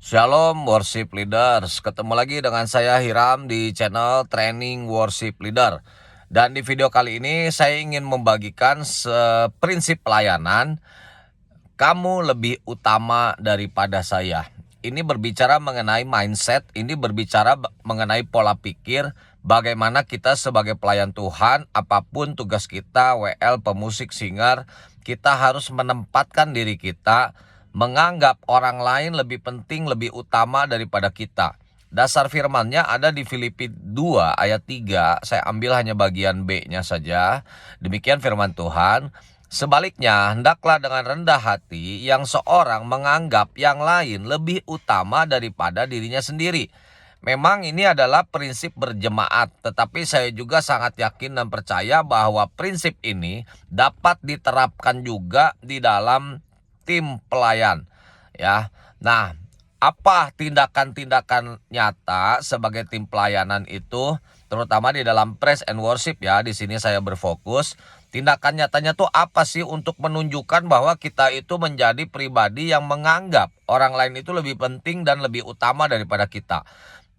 Shalom worship leaders, ketemu lagi dengan saya Hiram di channel Training Worship Leader. Dan di video kali ini saya ingin membagikan prinsip pelayanan, kamu lebih utama daripada saya. Ini berbicara mengenai mindset, ini berbicara mengenai pola pikir, bagaimana kita sebagai pelayan Tuhan, apapun tugas kita, WL, pemusik, singer, kita harus menempatkan diri kita, menganggap orang lain lebih penting, lebih utama daripada kita. Dasar firmannya ada di Filipi 2 ayat 3, saya ambil hanya bagian B-nya saja. Demikian firman Tuhan. Sebaliknya, hendaklah dengan rendah hati yang seorang menganggap yang lain lebih utama daripada dirinya sendiri. Memang ini adalah prinsip berjemaat, tetapi saya juga sangat yakin dan percaya bahwa prinsip ini dapat diterapkan juga di dalam tim pelayan. Ya, nah, apa tindakan-tindakan nyata sebagai tim pelayanan itu, terutama di dalam praise and worship ya. Di sini saya berfokus. Tindakan nyatanya tuh apa sih untuk menunjukkan bahwa kita itu menjadi pribadi yang menganggap orang lain itu lebih penting dan lebih utama daripada kita.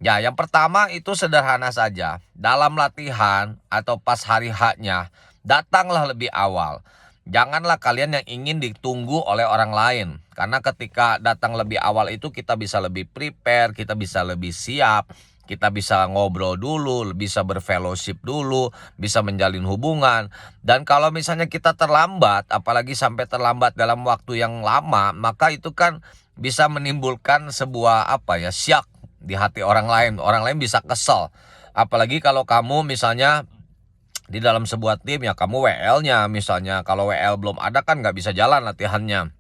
Ya, yang pertama itu sederhana saja. Dalam latihan atau pas hari H-nya, datanglah lebih awal. Janganlah kalian yang ingin ditunggu oleh orang lain. Karena ketika datang lebih awal itu kita bisa lebih prepare, kita bisa lebih siap, kita bisa ngobrol dulu, bisa berfellowship dulu, bisa menjalin hubungan. Dan kalau misalnya kita terlambat, apalagi sampai terlambat dalam waktu yang lama, maka itu kan bisa menimbulkan sebuah syak di hati orang lain. Orang lain bisa kesel. Apalagi kalau kamu misalnya di dalam sebuah tim ya, kamu WL-nya misalnya. Kalau WL belum ada kan nggak bisa jalan latihannya.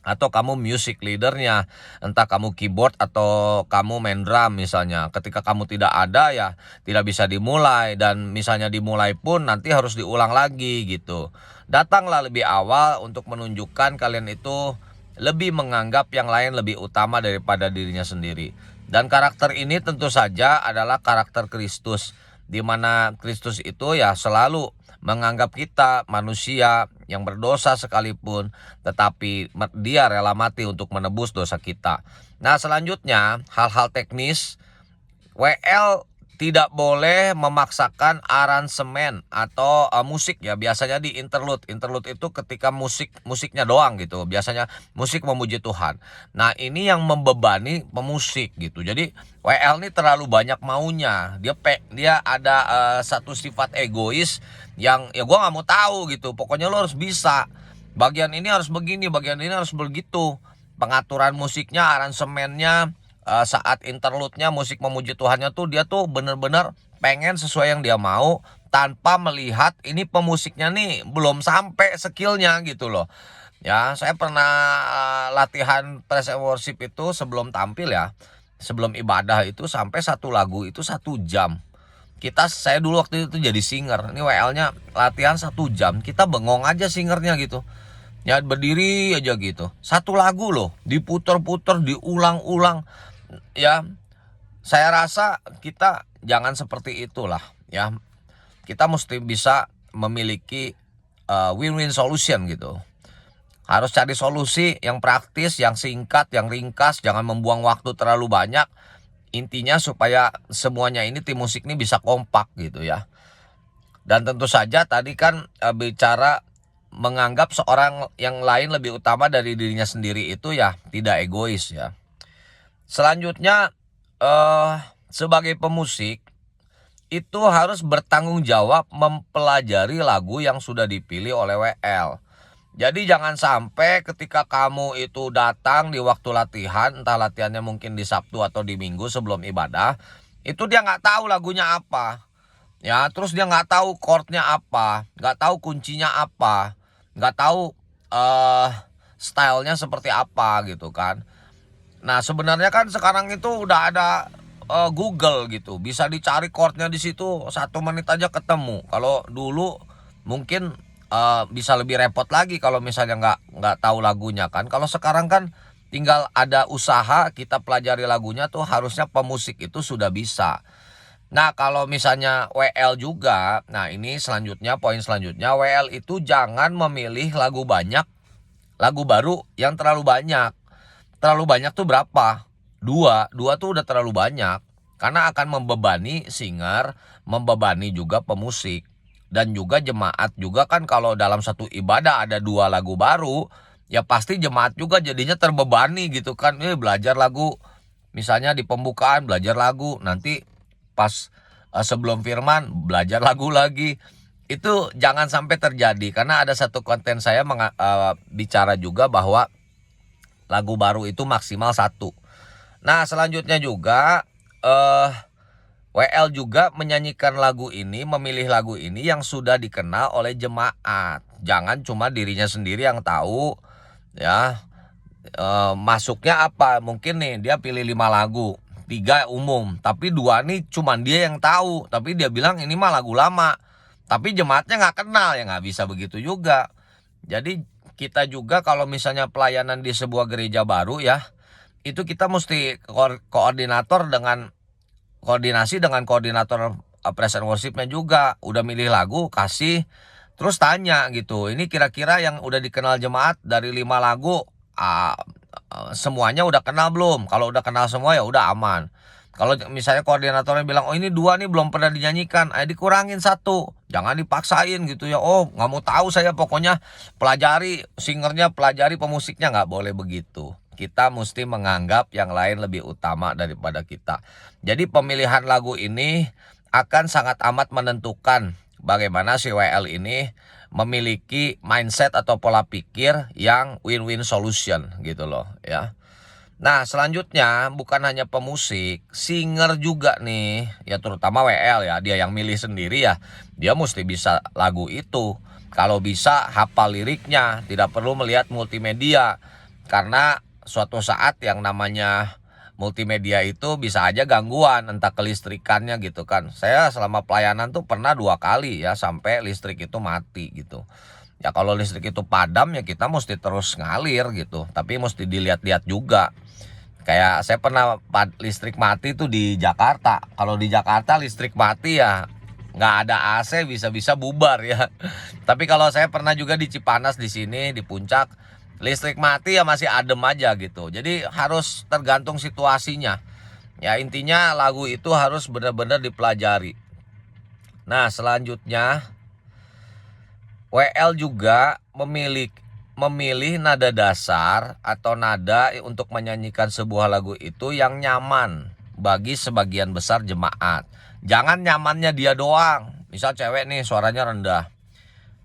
Atau kamu music leadernya, entah kamu keyboard atau kamu main drum misalnya. Ketika kamu tidak ada ya tidak bisa dimulai, dan misalnya dimulai pun nanti harus diulang lagi gitu. Datanglah lebih awal untuk menunjukkan kalian itu lebih menganggap yang lain lebih utama daripada dirinya sendiri. Dan karakter ini tentu saja adalah karakter Kristus, di mana Kristus itu ya selalu menganggap kita manusia yang berdosa sekalipun, tetapi dia rela mati untuk menebus dosa kita. Nah, selanjutnya hal-hal teknis. WL tidak boleh memaksakan aransemen atau musik ya. Biasanya di interlude. Interlude itu ketika musiknya doang gitu. Biasanya musik memuji Tuhan. Nah, ini yang membebani pemusik gitu. Jadi WL ini terlalu banyak maunya. Dia ada satu sifat egois yang ya gua nggak mau tahu gitu. Pokoknya lo harus bisa. Bagian ini harus begini, bagian ini harus begitu. Pengaturan musiknya, aransemennya, saat interlude-nya musik memuji Tuhannya tuh dia tuh bener-bener pengen sesuai yang dia mau, tanpa melihat ini pemusiknya nih belum sampai skillnya gitu loh. Ya, saya pernah latihan praise and worship itu sebelum tampil ya, sebelum ibadah itu sampai satu lagu itu 1 jam. Saya dulu waktu itu jadi singer, ini WL-nya latihan 1 jam, kita bengong aja singernya gitu. Ya berdiri aja gitu. Satu lagu loh, diputer-puter, diulang-ulang. Ya, saya rasa kita jangan seperti itulah ya. Kita mesti bisa memiliki win-win solution gitu. Harus cari solusi yang praktis, yang singkat, yang ringkas, jangan membuang waktu terlalu banyak. Intinya supaya semuanya ini, tim musik ini bisa kompak gitu ya. Dan tentu saja tadi kan bicara menganggap seorang yang lain lebih utama dari dirinya sendiri itu ya tidak egois ya. Selanjutnya sebagai pemusik itu harus bertanggung jawab mempelajari lagu yang sudah dipilih oleh WL. Jadi jangan sampai ketika kamu itu datang di waktu latihan, entah latihannya mungkin di Sabtu atau di Minggu sebelum ibadah, itu dia nggak tahu lagunya apa. Ya, terus dia nggak tahu chordnya apa, nggak tahu kuncinya apa, nggak tahu stylenya seperti apa gitu kan. Nah, sebenarnya kan sekarang itu udah ada Google gitu, bisa dicari chordnya di situ 1 menit aja ketemu. Kalau dulu mungkin bisa lebih repot lagi kalau misalnya nggak tahu lagunya kan. Kalau sekarang kan tinggal ada usaha, kita pelajari lagunya tuh harusnya pemusik itu sudah bisa. Nah, kalau misalnya WL juga, nah ini selanjutnya, poin selanjutnya, WL itu jangan memilih lagu baru yang terlalu banyak. Terlalu banyak tuh berapa? Dua tuh udah terlalu banyak. Karena akan membebani singer, membebani juga pemusik. Dan juga jemaat juga kan kalau dalam satu ibadah ada 2 lagu baru, ya pasti jemaat juga jadinya terbebani gitu kan. Belajar lagu, misalnya di pembukaan belajar lagu, nanti pas sebelum firman belajar lagu lagi. Itu jangan sampai terjadi, karena ada satu konten saya bicara juga bahwa lagu baru itu maksimal 1. Nah, selanjutnya juga WL juga menyanyikan lagu ini, memilih lagu ini yang sudah dikenal oleh jemaat. Jangan cuma dirinya sendiri yang tahu ya. Masuknya apa? Mungkin nih dia pilih 5 lagu, 3 umum, tapi 2 nih cuma dia yang tahu. Tapi dia bilang ini mah lagu lama. Tapi jemaatnya nggak kenal, ya nggak bisa begitu juga. Jadi kita juga kalau misalnya pelayanan di sebuah gereja baru ya, itu kita mesti koordinasi dengan koordinator praise and worship-nya juga. Udah milih lagu, kasih, terus tanya gitu. Ini kira-kira yang udah dikenal jemaat dari 5 lagu, semuanya udah kenal belum? Kalau udah kenal semua ya udah aman. Kalau misalnya koordinatornya bilang, oh ini 2 nih belum pernah dinyanyikan, dikurangin 1. Jangan dipaksain gitu ya. Oh nggak mau tahu saya, pokoknya pelajari singernya, pelajari pemusiknya. Nggak boleh begitu. Kita mesti menganggap yang lain lebih utama daripada kita. Jadi pemilihan lagu ini akan sangat amat menentukan bagaimana si WL ini memiliki mindset atau pola pikir yang win-win solution gitu loh ya. Nah, selanjutnya bukan hanya pemusik, singer juga nih, ya terutama WL ya, dia yang milih sendiri ya, dia mesti bisa lagu itu. Kalau bisa hafal liriknya, tidak perlu melihat multimedia. Karena suatu saat yang namanya multimedia itu bisa aja gangguan, entah kelistrikannya gitu kan. Saya selama pelayanan tuh pernah 2 kali ya sampai listrik itu mati gitu. Ya kalau listrik itu padam ya kita mesti terus ngalir gitu, tapi mesti dilihat-lihat juga. Kayak saya pernah listrik mati tuh di Jakarta. Kalau di Jakarta listrik mati ya nggak ada AC, bisa-bisa bubar ya. Tapi kalau saya pernah juga di Cipanas di sini di Puncak, listrik mati ya masih adem aja gitu. Jadi harus tergantung situasinya. Ya intinya lagu itu harus benar-benar dipelajari. Nah selanjutnya WL juga memilih nada dasar atau nada untuk menyanyikan sebuah lagu itu yang nyaman bagi sebagian besar jemaat. Jangan nyamannya dia doang. Misal cewek nih suaranya rendah,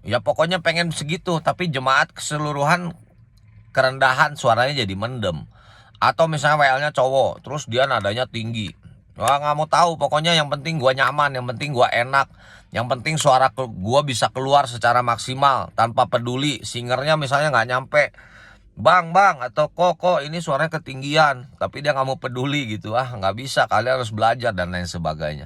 ya pokoknya pengen segitu, tapi jemaat keseluruhan kerendahan, suaranya jadi mendem. Atau misalnya WL-nya cowok, terus dia nadanya tinggi. Wah nggak mau tahu, pokoknya yang penting gua nyaman, yang penting gua enak, yang penting suara gua bisa keluar secara maksimal tanpa peduli singernya misalnya nggak nyampe. Bang atau kok ini suaranya ketinggian, tapi dia nggak mau peduli gitu. Nggak bisa, kalian harus belajar dan lain sebagainya.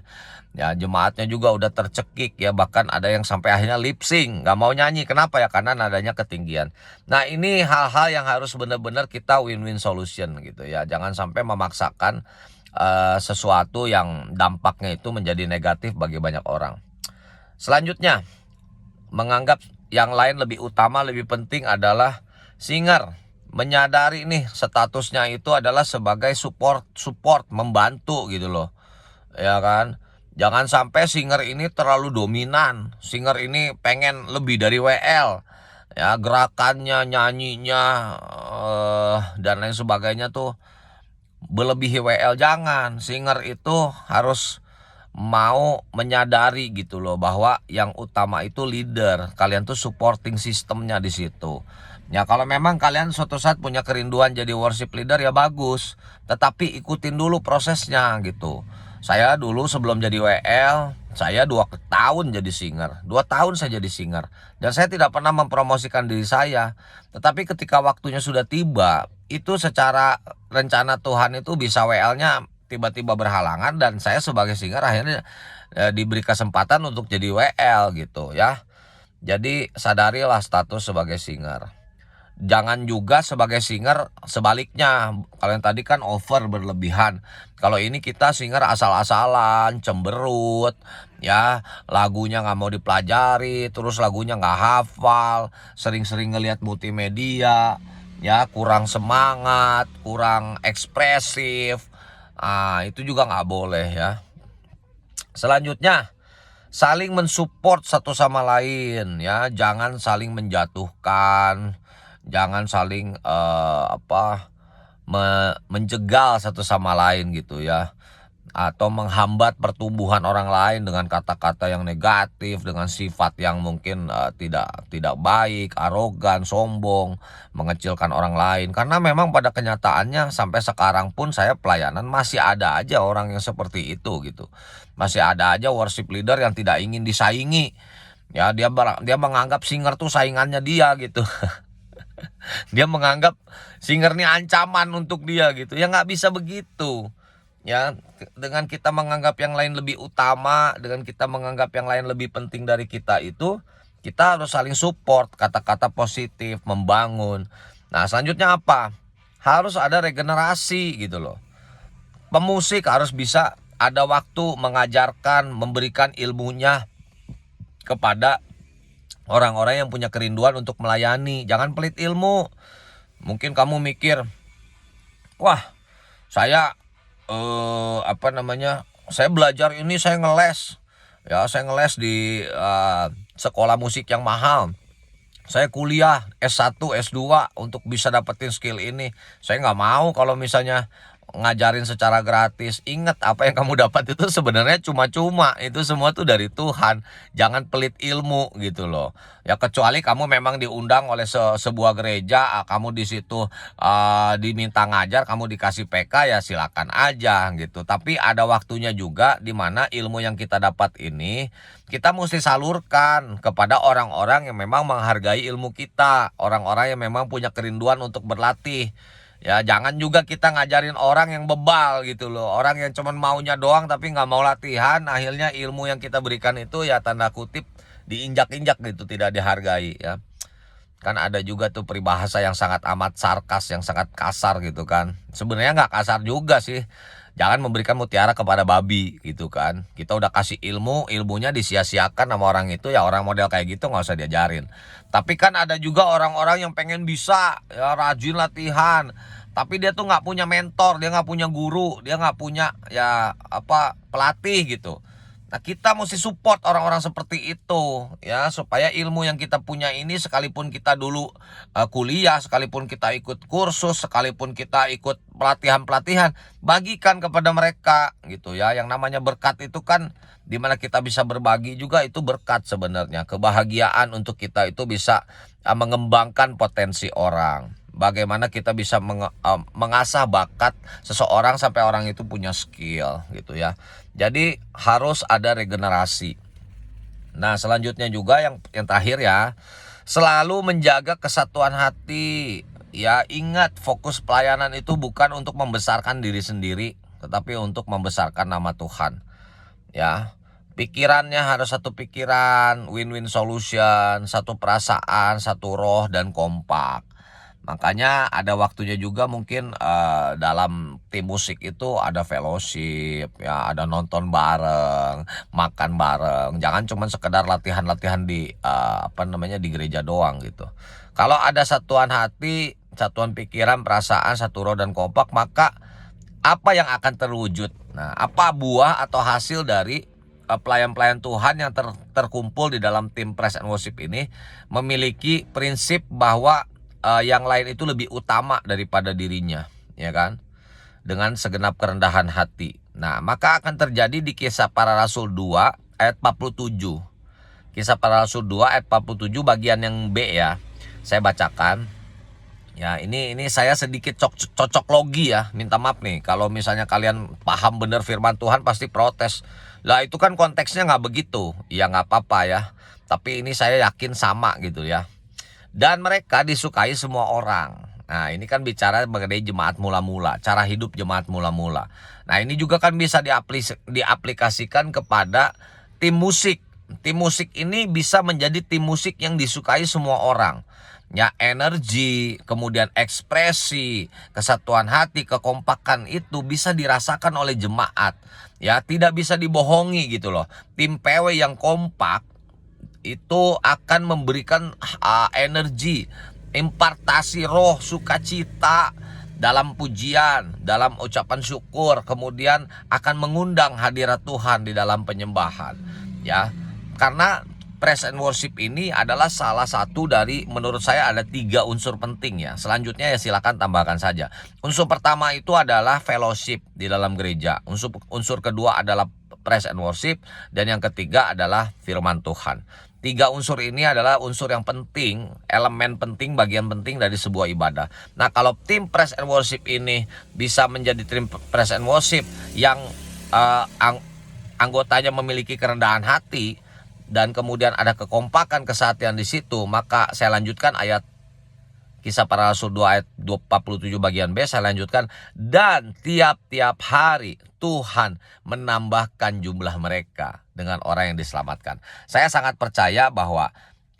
Ya jemaatnya juga udah tercekik ya, bahkan ada yang sampai akhirnya lip sync, nggak mau nyanyi. Kenapa ya? Karena nadanya ketinggian. Nah ini hal-hal yang harus benar-benar kita win-win solution gitu ya. Jangan sampai memaksakan sesuatu yang dampaknya itu menjadi negatif bagi banyak orang. Selanjutnya, menganggap yang lain lebih utama, lebih penting adalah singer menyadari nih statusnya itu adalah sebagai support membantu gitu loh. Ya kan? Jangan sampai singer ini terlalu dominan. Singer ini pengen lebih dari WL. Ya, gerakannya, nyanyinya dan lain sebagainya tuh melebihi WL. Jangan. Singer itu harus mau menyadari gitu loh bahwa yang utama itu leader. Kalian tuh supporting sistemnya di situ. Ya kalau memang kalian suatu saat punya kerinduan jadi worship leader ya bagus. Tetapi ikutin dulu prosesnya gitu. Saya dulu sebelum jadi WL, saya 2 tahun jadi singer. 2 tahun saya jadi singer. Dan saya tidak pernah mempromosikan diri saya. Tetapi ketika waktunya sudah tiba, itu secara rencana Tuhan itu bisa WL-nya tiba-tiba berhalangan. Dan saya sebagai singer akhirnya diberi kesempatan untuk jadi WL gitu ya. Jadi sadarilah status sebagai singer. Jangan juga sebagai singer sebaliknya. Kalian tadi kan over berlebihan. Kalau ini kita singer asal-asalan, cemberut, ya lagunya nggak mau dipelajari, terus lagunya nggak hafal, sering-sering ngelihat multimedia. ya kurang semangat, kurang ekspresif. Itu juga nggak boleh ya. Selanjutnya, saling mensupport satu sama lain ya, jangan saling menjatuhkan, jangan saling menjegal satu sama lain gitu ya, atau menghambat pertumbuhan orang lain dengan kata-kata yang negatif, dengan sifat yang mungkin tidak baik, arogan, sombong, mengecilkan orang lain. Karena memang pada kenyataannya sampai sekarang pun saya pelayanan masih ada aja orang yang seperti itu gitu. Masih ada aja worship leader yang tidak ingin disaingi. Ya, dia menganggap singer tuh saingannya dia gitu. Dia menganggap singer ini ancaman untuk dia gitu. Ya nggak bisa begitu. Ya, dengan kita menganggap yang lain lebih utama, dengan kita menganggap yang lain lebih penting dari kita itu, kita harus saling support, kata-kata positif, membangun. Nah, selanjutnya apa? Harus ada regenerasi gitu loh. Pemusik harus bisa ada waktu mengajarkan, memberikan ilmunya kepada orang-orang yang punya kerinduan untuk melayani. Jangan pelit ilmu. Mungkin kamu mikir, wah, saya saya belajar ini, saya ngeles. Ya, saya ngeles di sekolah musik yang mahal. Saya kuliah S1, S2 untuk bisa dapetin skill ini. Saya nggak mau kalau misalnya ngajarin secara gratis. Ingat, apa yang kamu dapat itu sebenarnya cuma-cuma. Itu semua tuh dari Tuhan. Jangan pelit ilmu gitu loh. Ya, kecuali kamu memang diundang oleh sebuah gereja, kamu di situ diminta ngajar, kamu dikasih PK, ya silakan aja gitu. Tapi ada waktunya juga di mana ilmu yang kita dapat ini kita mesti salurkan kepada orang-orang yang memang menghargai ilmu kita, orang-orang yang memang punya kerinduan untuk berlatih. Ya, jangan juga kita ngajarin orang yang bebal gitu loh. Orang yang cuman maunya doang tapi nggak mau latihan. Akhirnya ilmu yang kita berikan itu ya tanda kutip diinjak-injak gitu, tidak dihargai ya. Kan ada juga tuh peribahasa yang sangat amat sarkas, yang sangat kasar gitu kan. Sebenarnya nggak kasar juga sih. Jangan memberikan mutiara kepada babi gitu kan. Kita udah kasih ilmu, ilmunya disia-siakan sama orang itu, ya orang model kayak gitu nggak usah diajarin. Tapi kan ada juga orang-orang yang pengen bisa, ya rajin latihan. Tapi dia tuh nggak punya mentor, dia nggak punya guru, dia nggak punya pelatih gitu. Nah, kita mesti support orang-orang seperti itu ya, supaya ilmu yang kita punya ini, sekalipun kita dulu kuliah, sekalipun kita ikut kursus, sekalipun kita ikut pelatihan-pelatihan, bagikan kepada mereka gitu ya. Yang namanya berkat itu kan dimana kita bisa berbagi juga, itu berkat sebenarnya. Kebahagiaan untuk kita itu bisa mengembangkan potensi orang. Bagaimana kita bisa mengasah bakat seseorang sampai orang itu punya skill gitu ya. Jadi harus ada regenerasi. Nah, selanjutnya juga yang terakhir ya, selalu menjaga kesatuan hati. Ya, ingat, fokus pelayanan itu bukan untuk membesarkan diri sendiri, tetapi untuk membesarkan nama Tuhan. Ya, pikirannya harus satu pikiran, win-win solution, satu perasaan, satu roh, dan kompak. Makanya ada waktunya juga mungkin dalam tim musik itu ada fellowship, ya ada nonton bareng, makan bareng. Jangan cuma sekedar latihan-latihan di di gereja doang gitu. Kalau ada satuan hati, satuan pikiran, perasaan, satu roh dan kompak, maka apa yang akan terwujud? Nah, apa buah atau hasil dari pelayan-pelayan Tuhan yang terkumpul di dalam tim Praise and Worship ini memiliki prinsip bahwa yang lain itu lebih utama daripada dirinya, ya kan? Dengan segenap kerendahan hati. Nah, maka akan terjadi di Kisah Para Rasul 2 ayat 47. Kisah Para Rasul 2 ayat 47 bagian yang B ya. Saya bacakan. Ya, ini saya sedikit cocok logi ya. Minta maaf nih kalau misalnya kalian paham bener firman Tuhan pasti protes. Lah, itu kan konteksnya nggak begitu. Ya nggak apa-apa ya. Tapi ini saya yakin sama gitu ya. Dan mereka disukai semua orang. Nah, ini kan bicara mengenai jemaat mula-mula, cara hidup jemaat mula-mula. Nah, ini juga kan bisa diaplikasikan kepada tim musik. Tim musik ini bisa menjadi tim musik yang disukai semua orang. Ya, energi, kemudian ekspresi, kesatuan hati, kekompakan itu bisa dirasakan oleh jemaat. Ya, tidak bisa dibohongi gitu loh. Tim PW yang kompak itu akan memberikan energi, impartasi roh sukacita dalam pujian, dalam ucapan syukur, kemudian akan mengundang hadirat Tuhan di dalam penyembahan, ya. Karena praise and worship ini adalah salah satu dari, menurut saya ada 3 unsur penting ya. Selanjutnya ya silakan tambahkan saja. Unsur pertama itu adalah fellowship di dalam gereja. Unsur kedua adalah praise and worship, dan yang ketiga adalah firman Tuhan. 3 unsur ini adalah unsur yang penting, elemen penting, bagian penting dari sebuah ibadah. Nah, kalau tim praise and worship ini bisa menjadi tim praise and worship yang anggotanya memiliki kerendahan hati, dan kemudian ada kekompakan kesehatan di situ, maka saya lanjutkan ayat Kisah Para Rasul 2 ayat 47 bagian B, saya lanjutkan. Dan tiap-tiap hari Tuhan menambahkan jumlah mereka dengan orang yang diselamatkan. Saya sangat percaya bahwa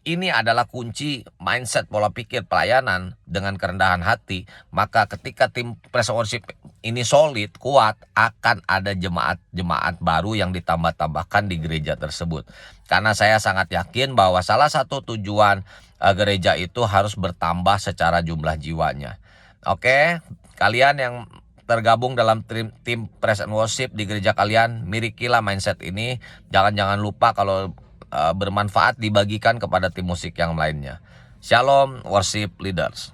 ini adalah kunci mindset pola pikir pelayanan dengan kerendahan hati. Maka ketika tim praise worship ini solid, kuat, akan ada jemaat-jemaat baru yang ditambah-tambahkan di gereja tersebut. Karena saya sangat yakin bahwa salah satu tujuan gereja itu harus bertambah secara jumlah jiwanya. Oke, kalian yang tergabung dalam tim praise and worship di gereja kalian, milikilah mindset ini. Jangan lupa kalau bermanfaat dibagikan kepada tim musik yang lainnya. Shalom worship leaders.